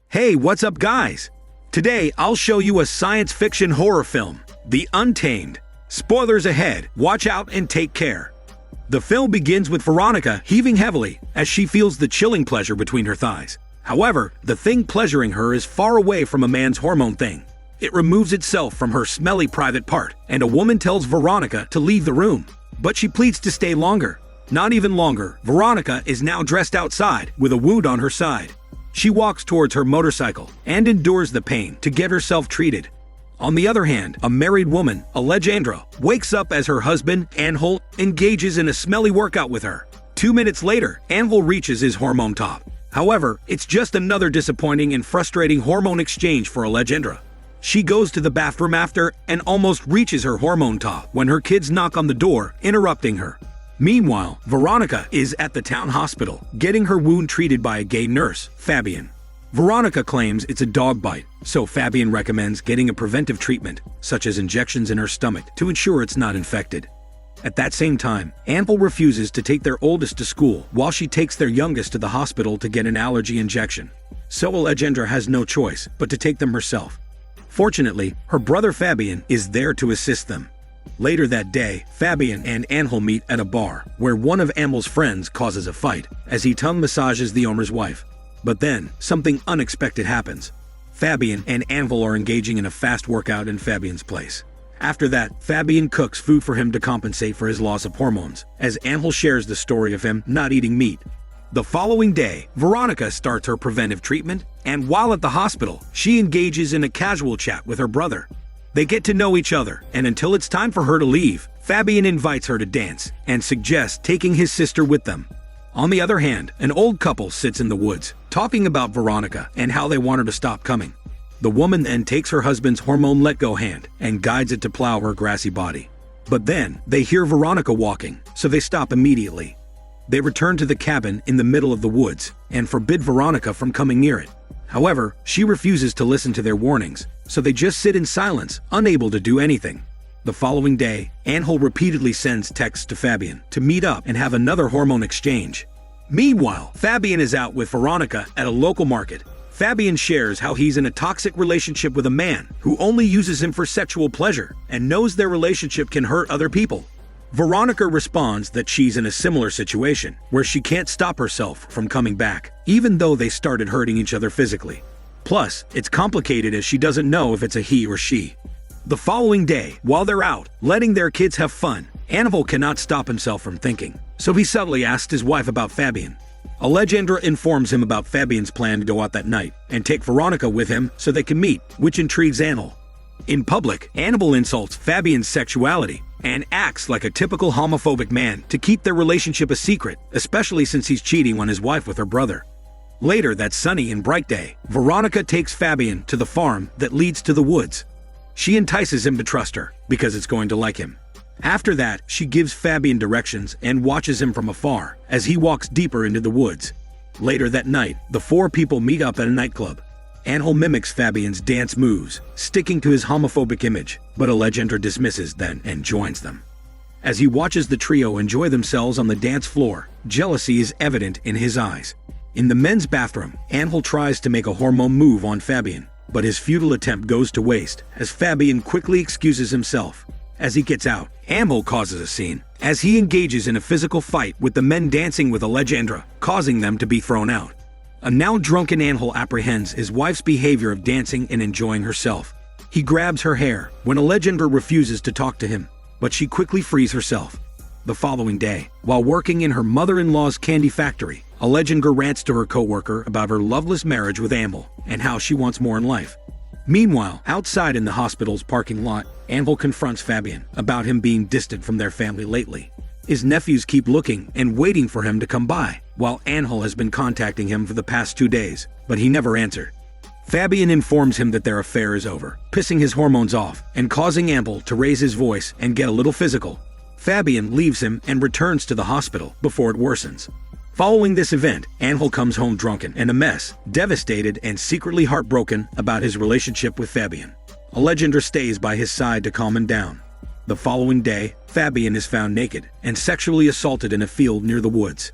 Hey, what's up guys? Today I'll show you a science fiction horror film, The Untamed. Spoilers ahead, watch out and take care. The film begins with Veronica heaving heavily as she feels the chilling pleasure between her thighs. However, the thing pleasuring her is far away from a man's hormone thing. It removes itself from her smelly private part, and a woman tells Veronica to leave the room. But she pleads to stay longer. Not even longer, Veronica is now dressed outside with a wound on her side. She walks towards her motorcycle and endures the pain to get herself treated. On the other hand, a married woman, Alejandra, wakes up as her husband, Angel, engages in a smelly workout with her. 2 minutes later, Angel reaches his hormone top. However, it's just another disappointing and frustrating hormone exchange for Alejandra. She goes to the bathroom after and almost reaches her hormone top when her kids knock on the door, interrupting her. Meanwhile, Veronica is at the town hospital, getting her wound treated by a gay nurse, Fabian. Veronica claims it's a dog bite, so Fabian recommends getting a preventive treatment, such as injections in her stomach, to ensure it's not infected. At that same time, Angel refuses to take their oldest to school while she takes their youngest to the hospital to get an allergy injection. So Alejandra has no choice but to take them herself. Fortunately, her brother Fabian is there to assist them. Later that day, Fabian and Angel meet at a bar, where one of Angel's friends causes a fight, as he tongue massages the owner's wife. But then, something unexpected happens. Fabian and Angel are engaging in a fast workout in Fabian's place. After that, Fabian cooks food for him to compensate for his loss of hormones, as Angel shares the story of him not eating meat. The following day, Veronica starts her preventive treatment, and while at the hospital, she engages in a casual chat with her brother. They get to know each other, and until it's time for her to leave, Fabian invites her to dance and suggests taking his sister with them. On the other hand, an old couple sits in the woods, talking about Veronica and how they want her to stop coming. The woman then takes her husband's hormone let-go hand and guides it to plow her grassy body. But then, they hear Veronica walking, so they stop immediately. They return to the cabin in the middle of the woods and forbid Veronica from coming near it. However, she refuses to listen to their warnings, so they just sit in silence, unable to do anything. The following day, Angel repeatedly sends texts to Fabian to meet up and have another hormone exchange. Meanwhile, Fabian is out with Veronica at a local market. Fabian shares how he's in a toxic relationship with a man who only uses him for sexual pleasure and knows their relationship can hurt other people. Veronica responds that she's in a similar situation, where she can't stop herself from coming back, even though they started hurting each other physically. Plus, it's complicated as she doesn't know if it's a he or she. The following day, while they're out, letting their kids have fun, Angel cannot stop himself from thinking, so he subtly asks his wife about Fabian. Alejandra informs him about Fabian's plan to go out that night and take Veronica with him so they can meet, which intrigues Angel. In public, Angel insults Fabian's sexuality and acts like a typical homophobic man to keep their relationship a secret, especially since he's cheating on his wife with her brother. Later that sunny and bright day, Veronica takes Fabian to the farm that leads to the woods. She entices him to trust her, because it's going to like him. After that, she gives Fabian directions and watches him from afar as he walks deeper into the woods. Later that night, the four people meet up at a nightclub. Angel mimics Fabian's dance moves, sticking to his homophobic image, but Alejandra dismisses then and joins them. As he watches the trio enjoy themselves on the dance floor, jealousy is evident in his eyes. In the men's bathroom, Angel tries to make a hormone move on Fabian, but his futile attempt goes to waste as Fabian quickly excuses himself. As he gets out, Angel causes a scene as he engages in a physical fight with the men dancing with Alejandra, causing them to be thrown out. A now drunken Angel apprehends his wife's behavior of dancing and enjoying herself. He grabs her hair when Alejandra refuses to talk to him, but she quickly frees herself. The following day, while working in her mother-in-law's candy factory, Alejandra rants to her co-worker about her loveless marriage with Angel and how she wants more in life. Meanwhile, outside in the hospital's parking lot, Angel confronts Fabian about him being distant from their family lately. His nephews keep looking and waiting for him to come by, while Angel has been contacting him for the past 2 days, but he never answered. Fabian informs him that their affair is over, pissing his hormones off and causing Angel to raise his voice and get a little physical. Fabian leaves him and returns to the hospital before it worsens. Following this event, Angel comes home drunken and a mess, devastated and secretly heartbroken about his relationship with Fabian. Alejandra stays by his side to calm him down. The following day, Fabian is found naked and sexually assaulted in a field near the woods.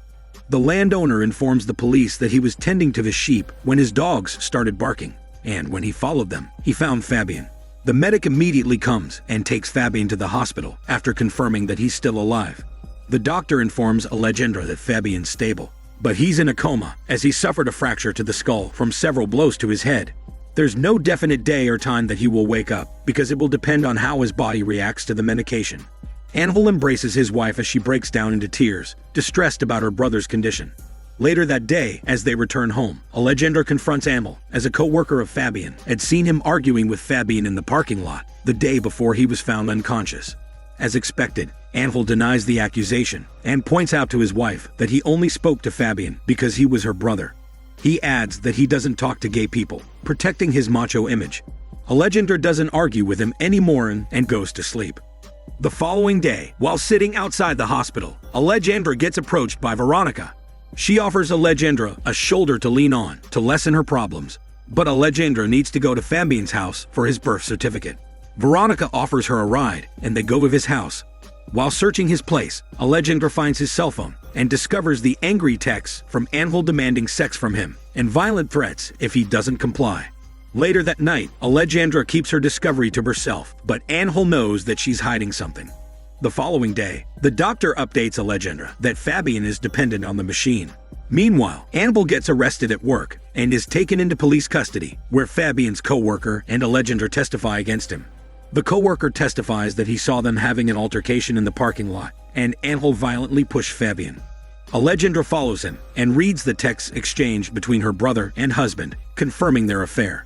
The landowner informs the police that he was tending to his sheep when his dogs started barking, and when he followed them, he found Fabian. The medic immediately comes and takes Fabian to the hospital after confirming that he's still alive. The doctor informs Alejandra that Fabian's stable, but he's in a coma as he suffered a fracture to the skull from several blows to his head. There's no definite day or time that he will wake up because it will depend on how his body reacts to the medication. Angel embraces his wife as she breaks down into tears, distressed about her brother's condition. Later that day, as they return home, Alejandra confronts Angel as a co-worker of Fabian had seen him arguing with Fabian in the parking lot the day before he was found unconscious. As expected, Angel denies the accusation and points out to his wife that he only spoke to Fabian because he was her brother. He adds that he doesn't talk to gay people, protecting his macho image. Alejandra doesn't argue with him anymore and goes to sleep. The following day, while sitting outside the hospital, Alejandra gets approached by Veronica. She offers Alejandra a shoulder to lean on to lessen her problems, but Alejandra needs to go to Fabian's house for his birth certificate. Veronica offers her a ride, and they go to his house. While searching his place, Alejandra finds his cell phone and discovers the angry texts from Angel demanding sex from him and violent threats if he doesn't comply. Later that night, Alejandra keeps her discovery to herself, but Angel knows that she's hiding something. The following day, the doctor updates Alejandra that Fabian is dependent on the machine. Meanwhile, Angel gets arrested at work and is taken into police custody, where Fabian's co-worker and Alejandra testify against him. The co-worker testifies that he saw them having an altercation in the parking lot, and Angel violently pushed Fabian. Alejandra follows him and reads the texts exchanged between her brother and husband, confirming their affair.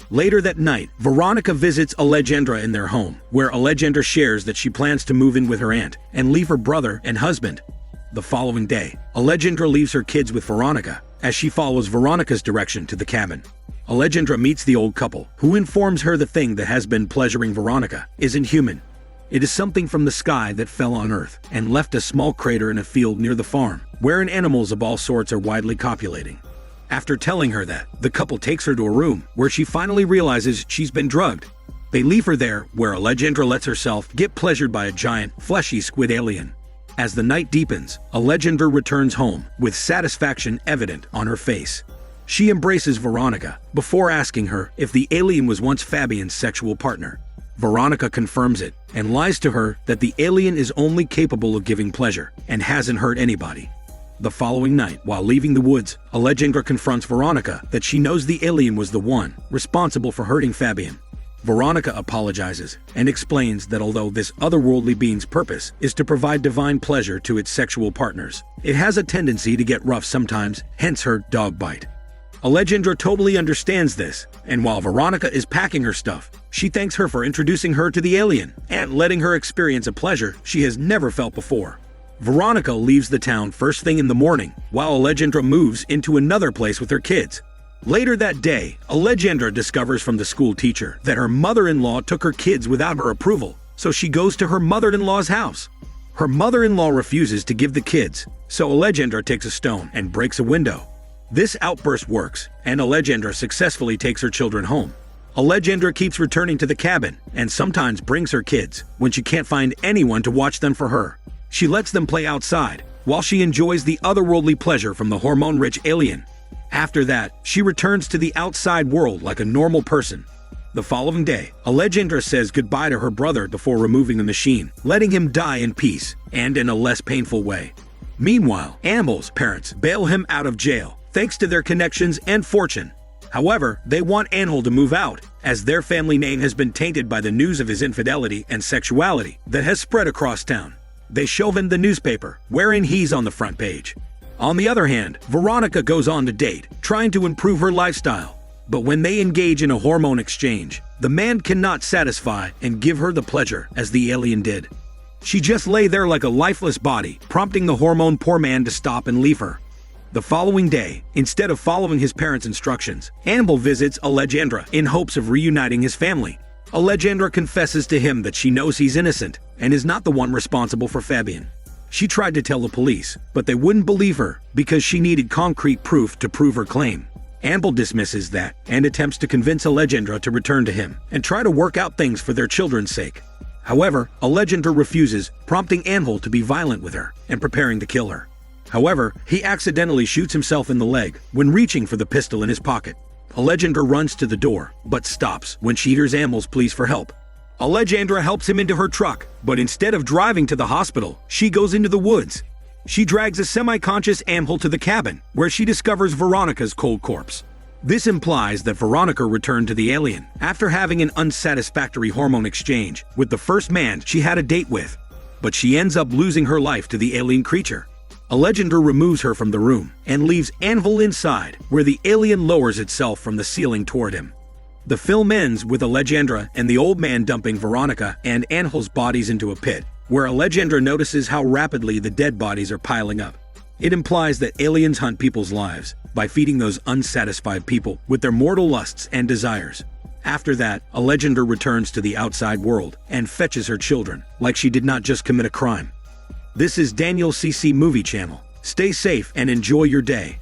Later that night, Veronica visits Alejandra in their home, where Alejandra shares that she plans to move in with her aunt and leave her brother and husband. The following day, Alejandra leaves her kids with Veronica as she follows Veronica's direction to the cabin. Alejandra meets the old couple, who informs her the thing that has been pleasuring Veronica isn't human. It is something from the sky that fell on Earth and left a small crater in a field near the farm, wherein animals of all sorts are widely copulating. After telling her that, the couple takes her to a room where she finally realizes she's been drugged. They leave her there, where Alejandra lets herself get pleasured by a giant, fleshy squid alien. As the night deepens, Alejandra returns home with satisfaction evident on her face. She embraces Veronica before asking her if the alien was once Fabian's sexual partner. Veronica confirms it and lies to her that the alien is only capable of giving pleasure and hasn't hurt anybody. The following night, while leaving the woods, Alejandra confronts Veronica that she knows the alien was the one responsible for hurting Fabian. Veronica apologizes and explains that although this otherworldly being's purpose is to provide divine pleasure to its sexual partners, it has a tendency to get rough sometimes, hence her dog bite. Alejandra totally understands this, and while Veronica is packing her stuff, she thanks her for introducing her to the alien and letting her experience a pleasure she has never felt before. Veronica leaves the town first thing in the morning, while Alejandra moves into another place with her kids. Later that day, Alejandra discovers from the school teacher that her mother-in-law took her kids without her approval, so she goes to her mother-in-law's house. Her mother-in-law refuses to give the kids, so Alejandra takes a stone and breaks a window. This outburst works, and Alejandra successfully takes her children home. Alejandra keeps returning to the cabin and sometimes brings her kids when she can't find anyone to watch them for her. She lets them play outside while she enjoys the otherworldly pleasure from the hormone-rich alien. After that, she returns to the outside world like a normal person. The following day, Alejandra says goodbye to her brother before removing the machine, letting him die in peace and in a less painful way. Meanwhile, Angel's parents bail him out of jail thanks to their connections and fortune. However, they want Angel to move out, as their family name has been tainted by the news of his infidelity and sexuality that has spread across town. They show him the newspaper, wherein he's on the front page. On the other hand, Veronica goes on to date, trying to improve her lifestyle. But when they engage in a hormone exchange, the man cannot satisfy and give her the pleasure as the alien did. She just lay there like a lifeless body, prompting the hormone poor man to stop and leave her. The following day, instead of following his parents' instructions, Angel visits Alejandra in hopes of reuniting his family. Alejandra confesses to him that she knows he's innocent and is not the one responsible for Fabian. She tried to tell the police, but they wouldn't believe her because she needed concrete proof to prove her claim. Angel dismisses that and attempts to convince Alejandra to return to him and try to work out things for their children's sake. However, Alejandra refuses, prompting Angel to be violent with her and preparing to kill her. However, he accidentally shoots himself in the leg when reaching for the pistol in his pocket. Alejandra runs to the door, but stops when she hears Angel's pleas for help. Alejandra helps him into her truck, but instead of driving to the hospital, she goes into the woods. She drags a semi-conscious Angel to the cabin, where she discovers Veronica's cold corpse. This implies that Veronica returned to the alien after having an unsatisfactory hormone exchange with the first man she had a date with, but she ends up losing her life to the alien creature. Alejandra removes her from the room and leaves Angel inside, where the alien lowers itself from the ceiling toward him. The film ends with Alejandra and the old man dumping Veronica and Angel's bodies into a pit, where Alejandra notices how rapidly the dead bodies are piling up. It implies that aliens hunt people's lives by feeding those unsatisfied people with their mortal lusts and desires. After that, Alejandra returns to the outside world and fetches her children, like she did not just commit a crime. This is Daniel CC Movie Channel. Stay safe and enjoy your day.